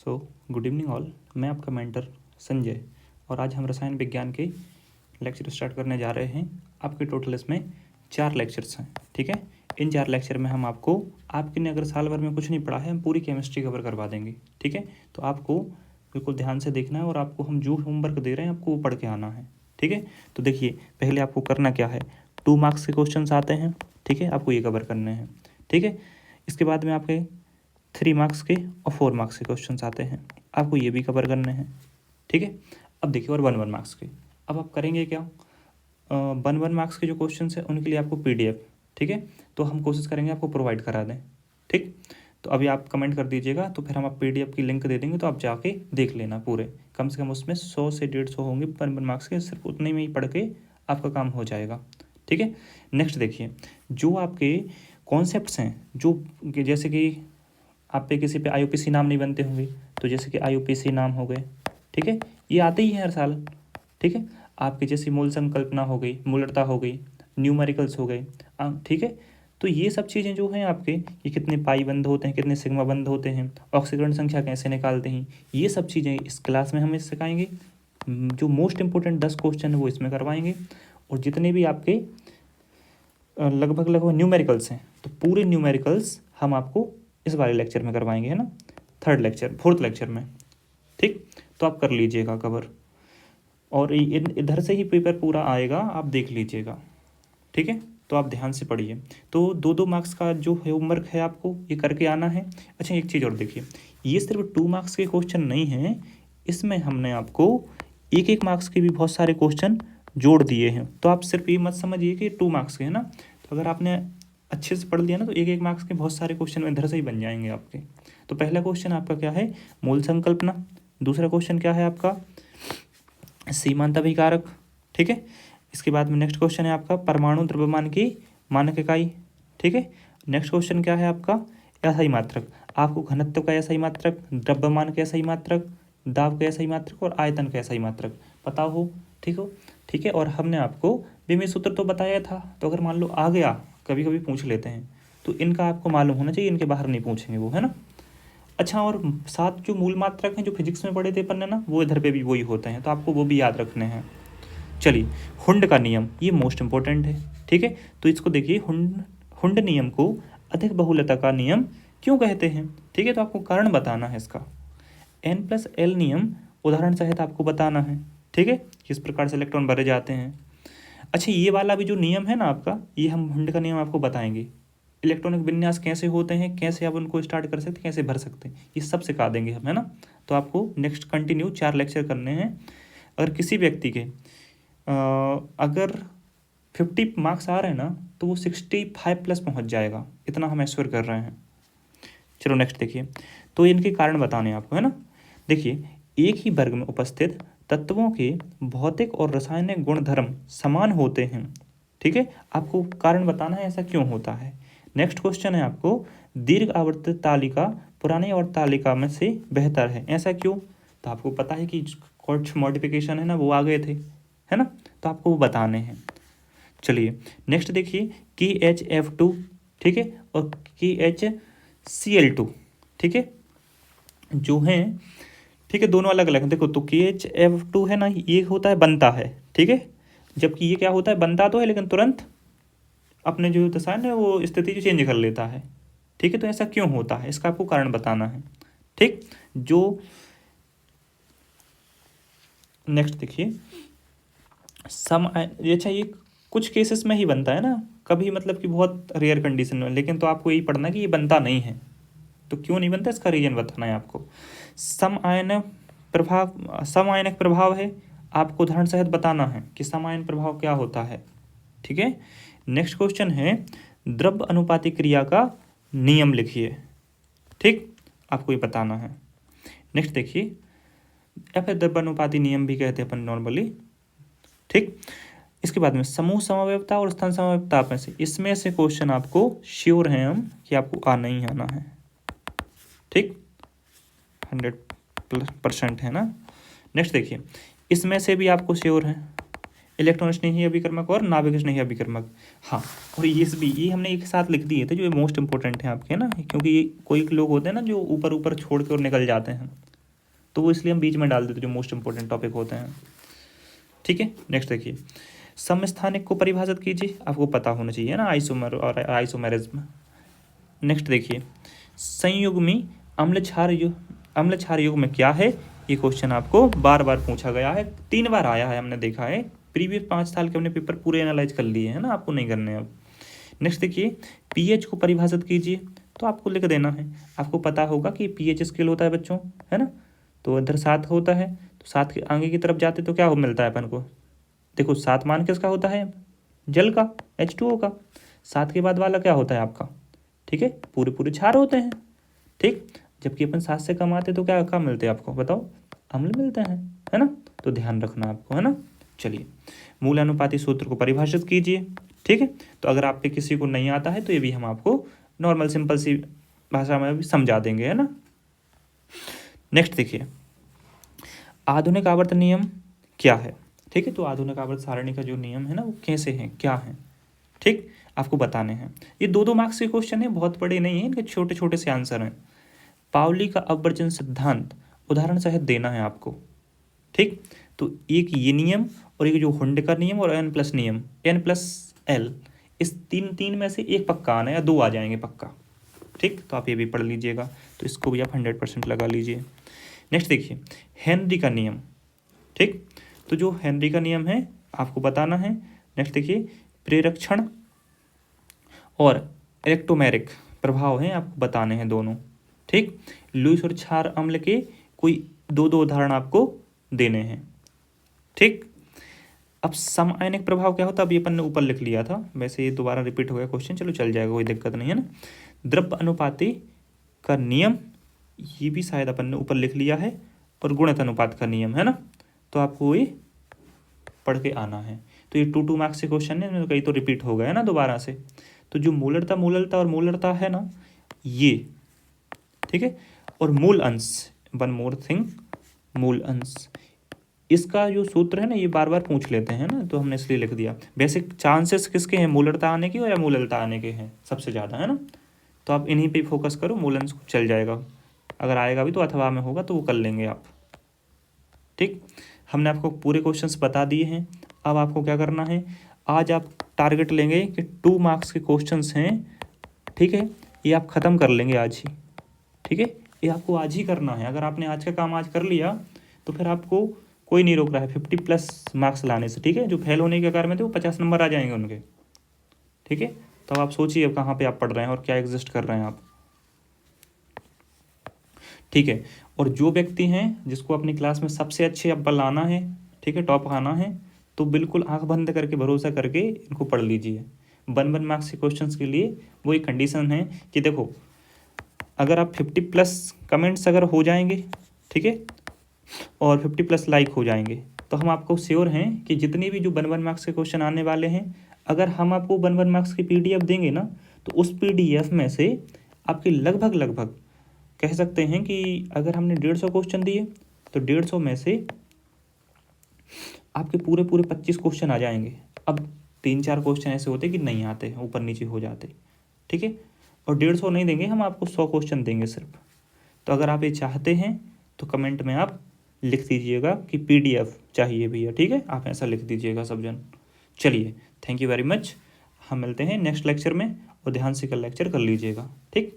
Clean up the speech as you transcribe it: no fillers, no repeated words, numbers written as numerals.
So good evening all. मैं आपका mentor Sanjay और आज हम रसायन विज्ञान के लेक्चर स्टार्ट करने जा रहे हैं। आपके टोटल इसमें 4 लेक्चर्स हैं, ठीक है। इन 4 लेक्चर में हम आपको आपके ने अगर साल भर में कुछ नहीं पढ़ा है हम पूरी केमिस्ट्री कवर करवा देंगे, ठीक है। तो आपको बिल्कुल ध्यान से देखना है और आपको हम जो होमवर्क दे रहे हैं आपको वो पढ़ के आना है, ठीक है। तो देखिए पहले आपको करना क्या है, 2 मार्क्स के क्वेश्चन आते हैं, ठीक है, आपको ये कवर करने हैं, ठीक है। इसके बाद में आपके 3 मार्क्स के और 4 मार्क्स के क्वेश्चंस आते हैं, आपको ये भी कवर करने हैं, ठीक है। अब देखिए और 1 मार्क्स के, अब आप करेंगे क्या, 1 मार्क्स के जो क्वेश्चंस हैं उनके लिए आपको PDF, ठीक है, तो हम कोशिश करेंगे आपको प्रोवाइड करा दें, ठीक। तो अभी आप कमेंट कर दीजिएगा तो फिर हम आप PDF की लिंक दे देंगे, तो आप जाके देख लेना पूरे, कम से कम उसमें 100 से 150 होंगे 1 मार्क्स के, सिर्फ उतने में ही पढ़ के आपका काम हो जाएगा, ठीक है। नेक्स्ट देखिए, जो आपके कॉन्सेप्ट्स हैं, जो जैसे कि आप पे किसी पे IUPAC नाम नहीं बनते होंगे, तो जैसे कि IUPAC नाम हो गए, ठीक है, ये आते ही हैं हर साल, ठीक है। आपकी जैसी मूल संकल्पना हो गई, मूलता हो गई, न्यूमेरिकल्स हो गए, ठीक है। तो ये सब चीज़ें जो हैं आपके, ये कितने पाई बंद होते हैं, कितने सिग्मा बंद होते हैं, ऑक्सीकरण संख्या कैसे निकालते हैं, ये सब चीज़ें इस क्लास में हमें सिखाएंगे। जो मोस्ट इंपॉर्टेंट 10 क्वेश्चन है वो इसमें करवाएंगे, और जितने भी आपके लगभग न्यूमेरिकल्स हैं, तो पूरे न्यूमेरिकल्स हम आपको इस वाले लेक्चर में करवाएंगे, है ना, 4th लेक्चर में, ठीक। तो आप कर लीजिएगा कवर, और इधर से ही पेपर पूरा आएगा, आप देख लीजिएगा, ठीक है। तो आप ध्यान से पढ़िए। तो 2-2 मार्क्स का जो होमवर्क है आपको ये करके आना है। अच्छा एक चीज़ और देखिए, ये सिर्फ 2 मार्क्स के क्वेश्चन नहीं हैं, इसमें हमने आपको 1-1 मार्क्स के भी बहुत सारे क्वेश्चन जोड़ दिए हैं। तो आप सिर्फ ये मत समझिए कि 2 मार्क्स के है ना, तो अगर आपने अच्छे से पढ़ लिया ना तो 1-1 मार्क्स के बहुत सारे क्वेश्चन इधर से ही बन जाएंगे आपके। तो पहला क्वेश्चन आपका क्या है, मूल संकल्पना। दूसरा क्वेश्चन क्या है आपका, सीमांत अभिकारक, ठीक है। इसके बाद में नेक्स्ट क्वेश्चन है आपका परमाणु द्रव्यमान की मानक इकाई, ठीक है। नेक्स्ट क्वेश्चन क्या है आपका, एसआई मात्रक। आपको घनत्व का एसआई मात्रक, द्रव्यमान का एसआई मात्रक, दाब का एसआई मात्रक और आयतन का एसआई मात्रक पता हो, ठीक है। और हमने आपको विमेय सूत्र तो बताया था, तो अगर मान लो आ गया, कभी कभी पूछ लेते हैं, तो इनका आपको मालूम होना चाहिए, इनके बाहर नहीं पूछेंगे वो, है ना। अच्छा, और 7 जो मूल मात्रक हैं जो फिजिक्स में पढ़े थे अपन ने ना, वो इधर पे भी वही होते हैं, तो आपको वो भी याद रखने हैं। चलिए, हुंड का नियम, ये मोस्ट इंपॉर्टेंट है, ठीक है। तो इसको देखिए, हुंड नियम को अधिक बहुलता का नियम क्यों कहते हैं, ठीक है। तो आपको कारण बताना है इसका। N+L नियम उदाहरण सहित आपको बताना है, ठीक है, किस प्रकार से इलेक्ट्रॉन भरे जाते हैं। अच्छा, ये वाला भी जो नियम है ना आपका, ये हम हुंड का नियम आपको बताएंगे। इलेक्ट्रॉनिक विन्यास कैसे होते हैं, कैसे आप उनको स्टार्ट कर सकते हैं, कैसे भर सकते हैं, ये सब सिखा देंगे हम, है ना। तो आपको नेक्स्ट कंटिन्यू 4 लेक्चर करने हैं। अगर किसी व्यक्ति के अगर 50 मार्क्स आ रहे हैं ना, तो वो 65+ पहुंच जाएगा, इतना हम एश्योर कर रहे हैं। चलो नेक्स्ट देखिए, तो इनके कारण बताने आपको, है ना। देखिए, एक ही वर्ग में उपस्थित तत्वों के भौतिक और रासायनिक गुणधर्म समान होते हैं, ठीक है। आपको कारण बताना है ऐसा क्यों होता है। नेक्स्ट क्वेश्चन है आपको, दीर्घ आवर्त तालिका पुरानी आवर्त तालिका में से बेहतर है, ऐसा क्यों। तो आपको पता है कि कुछ मॉडिफिकेशन है ना वो आ गए थे, है ना, तो आपको वो बताने हैं। चलिए नेक्स्ट देखिए, KHF2, ठीक है, और KHCl2, ठीक है, जो हैं, ठीक है, दोनों अलग अलग हैं। देखो, तो KHF2 है ना, ये होता है बनता है, ठीक है, जबकि ये क्या होता है, बनता तो है लेकिन तुरंत अपने जो दशा है ना वो स्थिति जो चेंज कर लेता है, ठीक है। तो ऐसा क्यों होता है, इसका आपको कारण बताना है, ठीक। जो नेक्स्ट देखिए, अच्छा, ये कुछ केसेस में ही बनता है ना, कभी मतलब कि बहुत रेयर कंडीशन में, लेकिन तो आपको यही पढ़ना कि ये बनता नहीं है। तो क्यों नहीं बनता, इसका रीजन बताना है आपको। समआयनिक प्रभाव है, आपको उदाहरण सहित बताना है कि समआयन प्रभाव क्या होता है, ठीक है। नेक्स्ट क्वेश्चन है, द्रव्य अनुपाती क्रिया का नियम लिखिए, ठीक, आपको ये बताना है। नेक्स्ट देखिए, या फिर द्रव्य अनुपाती नियम भी कहते हैं अपन नॉर्मली, ठीक। इसके बाद में समूह समवायवता और स्थान समवायवता में से, इसमें से क्वेश्चन आपको श्योर हैं हम कि आपको आना ही आना है, ठीक, 100% है ना। नेक्स्ट देखिए, इसमें से भी आपको श्योर है, इलेक्ट्रॉन स्नेही अभिकर्मक और नाभिक स्नेही अभिकर्मक, हाँ। और ये हमने एक साथ लिख दिए थे, जो मोस्ट इंपॉर्टेंट है आपके, ना, क्योंकि ये कोई लोग होते हैं ना जो ऊपर ऊपर छोड़ के और निकल जाते हैं, तो वो इसलिए हम बीच में डाल देते जो मोस्ट इंपॉर्टेंट टॉपिक होते हैं। ठीक है, नेक्स्ट देखिए, समस्थानिक को परिभाषित कीजिए, आपको पता होना चाहिए ना आइसोमर और आइसोमेरिज्म। नेक्स्ट देखिए, संयुग्मी अम्ल क्षार युग्म में क्या है, ये क्वेश्चन आपको बार बार पूछा गया है, 3 बार आया है, हमने देखा है, प्रीवियस 5 साल के हमने पेपर पूरे एनालाइज कर लिए हैं ना, आपको नहीं करने अब। नेक्स्ट देखिए, पीएच को परिभाषित कीजिए, तो आपको लिख देना है, आपको पता होगा कि पीएच स्केल होता है बच्चों, है ना, तो इधर 7 होता है, तो 7 के आगे की तरफ जाते तो क्या मिलता है अपन को, देखो 7 मान किसका होता है, जल का, H2O का। 7 के बाद वाला क्या होता है आपका, ठीक है, पूरे पूरे क्षार होते हैं, ठीक, जबकि अपन 7 से कम आते तो क्या मिलते हैं आपको बताओ, अम्ल मिलते हैं, है ना, तो ध्यान रखना आपको, है ना। चलिए, मूल अनुपाती सूत्र को परिभाषित कीजिए, ठीक है, तो अगर आप पे किसी को नहीं आता है तो ये भी हम आपको नॉर्मल सिंपल सी भाषा में भी समझा देंगे, है ना। नेक्स्ट देखिए, आधुनिक आवर्त नियम क्या है, ठीक है, तो आधुनिक आवर्त सारणी का जो नियम है ना वो कैसे हैं, क्या है, ठीक, आपको बताने हैं। ये 2-2 मार्क्स के क्वेश्चन है, बहुत बड़े नहीं है, इनके छोटे छोटे से आंसर हैं। पाउली का अपवर्जन सिद्धांत उदाहरण सहित देना है आपको, ठीक, तो एक ये नियम और एक जो हुंड का नियम और N+ नियम, N+L, इस तीन में से एक पक्का आना है या 2 आ जाएंगे पक्का, ठीक, तो आप ये भी पढ़ लीजिएगा, तो इसको भी आप 100% लगा लीजिए। नेक्स्ट देखिए, हेनरी का नियम, ठीक, तो जो हेनरी का नियम है आपको बताना है। नेक्स्ट देखिए, प्रेरक्षण और इलेक्ट्रोमेरिक प्रभाव हैं, आपको बताने हैं दोनों, ठीक, लुईस और क्षार अम्ल के कोई 2-2 उदाहरण आपको देने हैं, ठीक। अब समआयनिक प्रभाव क्या होता है, अभी अपन ने ऊपर लिख लिया था, वैसे ये दोबारा रिपीट हो गया क्वेश्चन, चलो चल जाएगा, कोई दिक्कत नहीं है ना। द्रव्य अनुपाती का नियम, ये भी शायद अपन ने ऊपर लिख लिया है, और गुणित अनुपात का नियम, है ना, तो आपको ये पढ़ के आना है। तो ये 2-2 मार्क्स से क्वेश्चन है, कई तो रिपीट हो गया है ना दोबारा से। तो जो मूलरता और मूलरता है ना ये, ठीक है, और मूल अंश, वन मोर थिंग, मूल अंश, इसका जो सूत्र है ना ये बार बार पूछ लेते हैं ना, तो हमने इसलिए लिख दिया। वैसे चांसेस किसके हैं, मूलरता आने के या मूललता आने के हैं सबसे ज़्यादा, है ना, तो आप इन्हीं पे फोकस करो, मूल अंश चल जाएगा, अगर आएगा भी तो अथवा में होगा तो वो कर लेंगे आप, ठीक। हमने आपको पूरे क्वेश्चंस बता दिए हैं, अब आपको क्या करना है, आज आप टारगेट लेंगे कि 2 मार्क्स के क्वेश्चंस हैं, ठीक है, ये आप ख़त्म कर लेंगे आज ही, ठीक है, ये आपको आज ही करना है। अगर आपने आज का काम आज कर लिया तो फिर आपको कोई नहीं रोक रहा है 50+ मार्क्स लाने से, ठीक है, जो फेल होने के कारण में थे वो 50 नंबर आ जाएंगे उनके, ठीक है। तो आप सोचिए अब कहाँ पे आप पढ़ रहे हैं और क्या एग्जिस्ट कर रहे हैं आप, ठीक है। और जो व्यक्ति हैं जिसको अपनी क्लास में सबसे अच्छे अव्वल लाना है, ठीक है, टॉप आना है, तो बिल्कुल आंख बंद करके भरोसा करके इनको पढ़ लीजिए। 1 मार्क्स के क्वेश्चंस के लिए वो एक कंडीशन है कि देखो, अगर आप 50+ कमेंट्स अगर हो जाएंगे, ठीक है, और 50+ लाइक हो जाएंगे, तो हम आपको श्योर हैं कि जितने भी जो 1 मार्क्स के क्वेश्चन आने वाले हैं, अगर हम आपको 1 मार्क्स की PDF देंगे ना, तो उस PDF में से आपके लगभग कह सकते हैं कि अगर हमने 150 क्वेश्चन दिए तो 150 में से आपके पूरे 25 क्वेश्चन आ जाएंगे। अब 3-4 क्वेश्चन ऐसे होते कि नहीं आते, ऊपर नीचे हो जाते, ठीक है, और 150 नहीं देंगे हम आपको, 100 क्वेश्चन देंगे सिर्फ। तो अगर आप ये चाहते हैं तो कमेंट में आप लिख दीजिएगा कि PDF चाहिए भैया, ठीक है, आप ऐसा लिख दीजिएगा सब जन। चलिए, थैंक यू वेरी मच, हम मिलते हैं नेक्स्ट लेक्चर में, और ध्यान से कल लेक्चर कर लीजिएगा, ठीक।